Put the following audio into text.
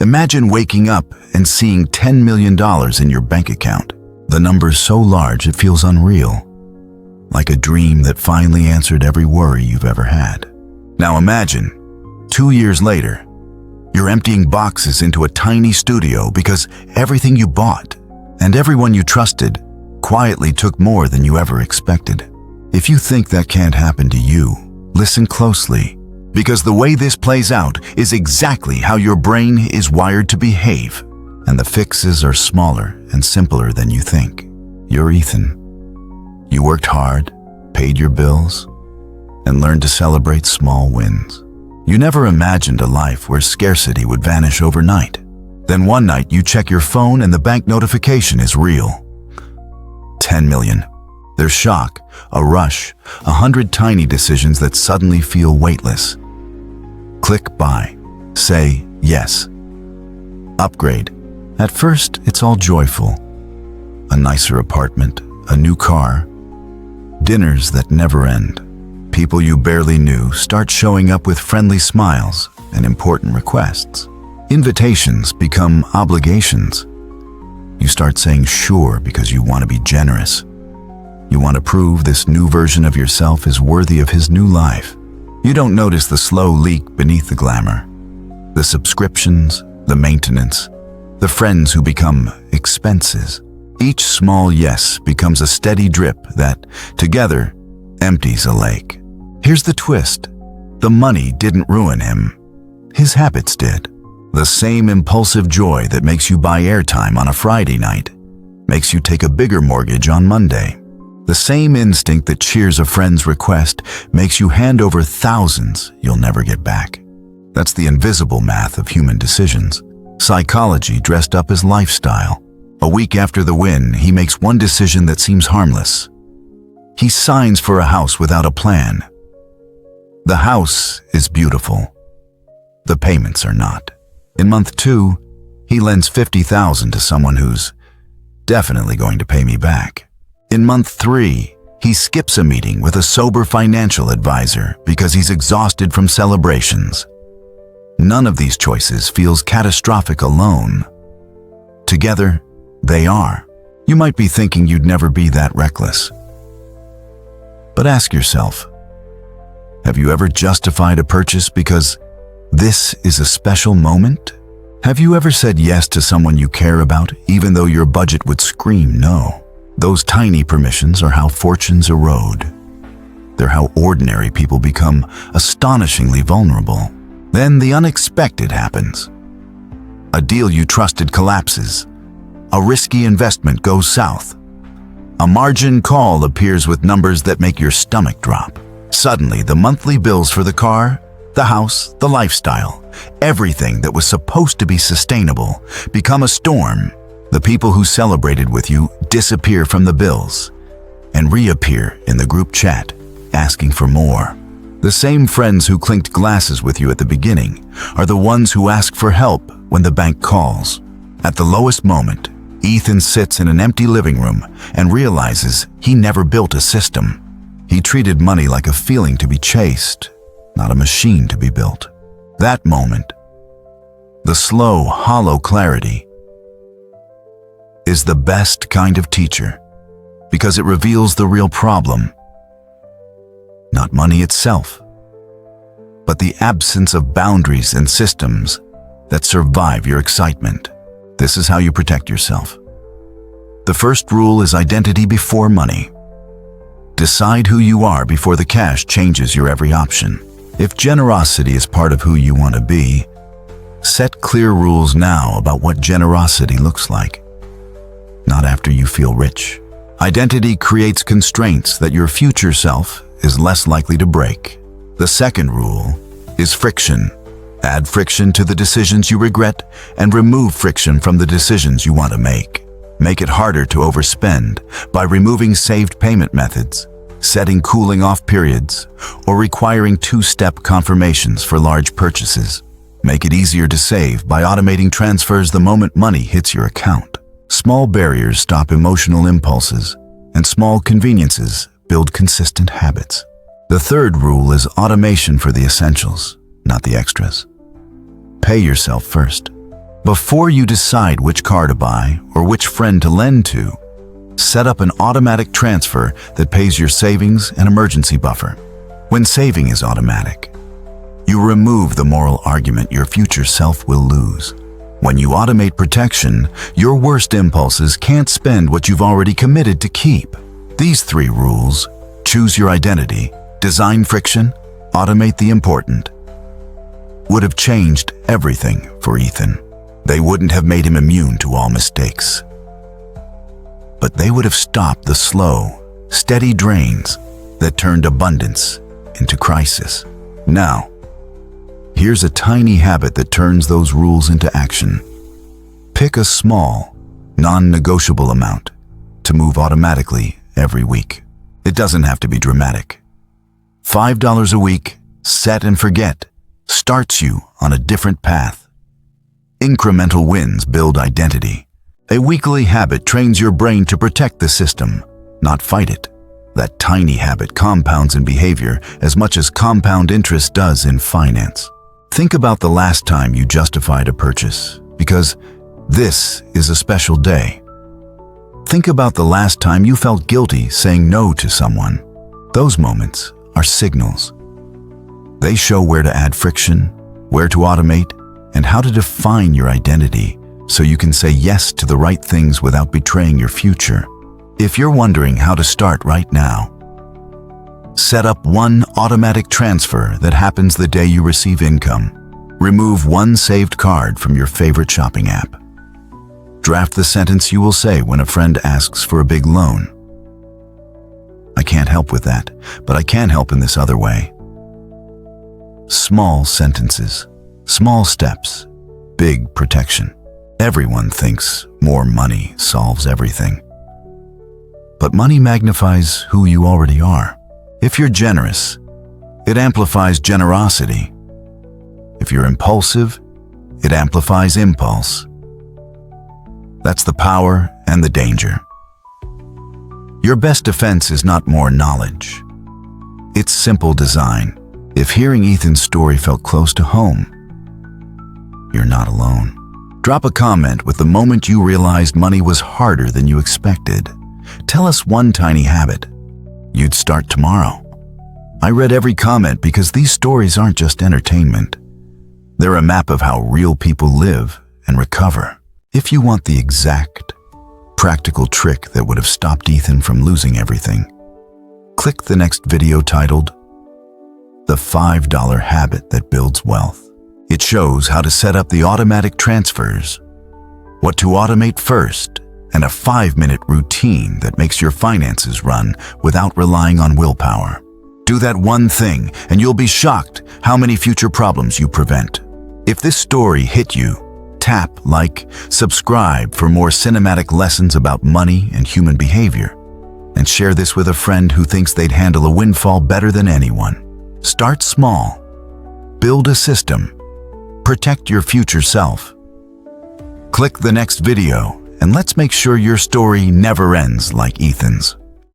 Imagine waking up and seeing $10 million in your bank account. The number's so large it feels unreal, like a dream that finally answered every worry you've ever had. Now imagine, 2 years later, you're emptying boxes into a tiny studio because everything you bought and everyone you trusted quietly took more than you ever expected. If you think that can't happen to you, listen closely, because the way this plays out is exactly how your brain is wired to behave, and the fixes are smaller and simpler than you think. You're Ethan. You worked hard, paid your bills, and learned to celebrate small wins. You never imagined a life where scarcity would vanish overnight. Then one night you check your phone and the bank notification is real. 10 million. There's shock, a rush, 100 tiny decisions that suddenly feel weightless. Click buy. Say yes. Upgrade. At first, it's all joyful. A nicer apartment, a new car, dinners that never end. People you barely knew start showing up with friendly smiles and important requests. Invitations become obligations. You start saying sure because you want to be generous. You want to prove this new version of yourself is worthy of his new life. You don't notice the slow leak beneath the glamour. The subscriptions, the maintenance, the friends who become expenses. Each small yes becomes a steady drip that, together, empties a lake. Here's the twist. The money didn't ruin him. His habits did. The same impulsive joy that makes you buy airtime on a Friday night makes you take a bigger mortgage on Monday. The same instinct that cheers a friend's request makes you hand over thousands you'll never get back. That's the invisible math of human decisions. Psychology dressed up as lifestyle. A week after the win, he makes one decision that seems harmless. He signs for a house without a plan. The house is beautiful. The payments are not. In month 2, he lends $50,000 to someone who's definitely going to pay me back. In month 3, he skips a meeting with a sober financial advisor because he's exhausted from celebrations. None of these choices feels catastrophic alone. Together, they are. You might be thinking you'd never be that reckless. But ask yourself, have you ever justified a purchase because this is a special moment? Have you ever said yes to someone you care about, even though your budget would scream no? Those tiny permissions are how fortunes erode. They're how ordinary people become astonishingly vulnerable. Then the unexpected happens. A deal you trusted collapses. A risky investment goes south. A margin call appears with numbers that make your stomach drop. Suddenly, the monthly bills for the car, the house, the lifestyle, everything that was supposed to be sustainable, become a storm. The people who celebrated with you disappear from the bills and reappear in the group chat, asking for more. The same friends who clinked glasses with you at the beginning are the ones who ask for help when the bank calls. At the lowest moment, Ethan sits in an empty living room and realizes he never built a system. He treated money like a feeling to be chased, not a machine to be built. That moment, the slow, hollow clarity, is the best kind of teacher because it reveals the real problem. Not money itself, but the absence of boundaries and systems that survive your excitement. This is how you protect yourself. The first rule is identity before money. Decide who you are before the cash changes your every option. If generosity is part of who you want to be, set clear rules now about what generosity looks like. Not after you feel rich. Identity creates constraints that your future self is less likely to break. The second rule is friction. Add friction to the decisions you regret and remove friction from the decisions you want to make. Make it harder to overspend by removing saved payment methods, setting cooling off periods, or requiring two-step confirmations for large purchases. Make it easier to save by automating transfers the moment money hits your account. Small barriers stop emotional impulses, and small conveniences build consistent habits. The third rule is automation for the essentials, not the extras. Pay yourself first. Before you decide which car to buy or which friend to lend to, set up an automatic transfer that pays your savings and emergency buffer. When saving is automatic, you remove the moral argument your future self will lose. When you automate protection, your worst impulses can't spend what you've already committed to keep. These 3 rules, choose your identity, design friction, automate the important, would have changed everything for Ethan. They wouldn't have made him immune to all mistakes, but they would have stopped the slow, steady drains that turned abundance into crisis. Now, here's a tiny habit that turns those rules into action. Pick a small, non-negotiable amount to move automatically every week. It doesn't have to be dramatic. $5 a week, set and forget, starts you on a different path. Incremental wins build identity. A weekly habit trains your brain to protect the system, not fight it. That tiny habit compounds in behavior as much as compound interest does in finance. Think about the last time you justified a purchase, because this is a special day. Think about the last time you felt guilty saying no to someone. Those moments are signals. They show where to add friction, where to automate, and how to define your identity so you can say yes to the right things without betraying your future. If you're wondering how to start right now, set up one automatic transfer that happens the day you receive income. Remove one saved card from your favorite shopping app. Draft the sentence you will say when a friend asks for a big loan. I can't help with that, but I can help in this other way. Small sentences, small steps, big protection. Everyone thinks more money solves everything. But money magnifies who you already are. If you're generous, it amplifies generosity. If you're impulsive, it amplifies impulse. That's the power and the danger. Your best defense is not more knowledge. It's simple design. If hearing Ethan's story felt close to home, you're not alone. Drop a comment with the moment you realized money was harder than you expected. Tell us one tiny habit you'd start tomorrow. I read every comment because these stories aren't just entertainment. They're a map of how real people live and recover. If you want the exact, practical trick that would have stopped Ethan from losing everything, click the next video titled, "The $5 Habit That Builds Wealth." It shows how to set up the automatic transfers, what to automate first, and a 5-minute routine that makes your finances run without relying on willpower. Do that one thing, and you'll be shocked how many future problems you prevent. If this story hit you, tap like, subscribe for more cinematic lessons about money and human behavior, and share this with a friend who thinks they'd handle a windfall better than anyone. Start small. Build a system. Protect your future self. Click the next video, and let's make sure your story never ends like Ethan's.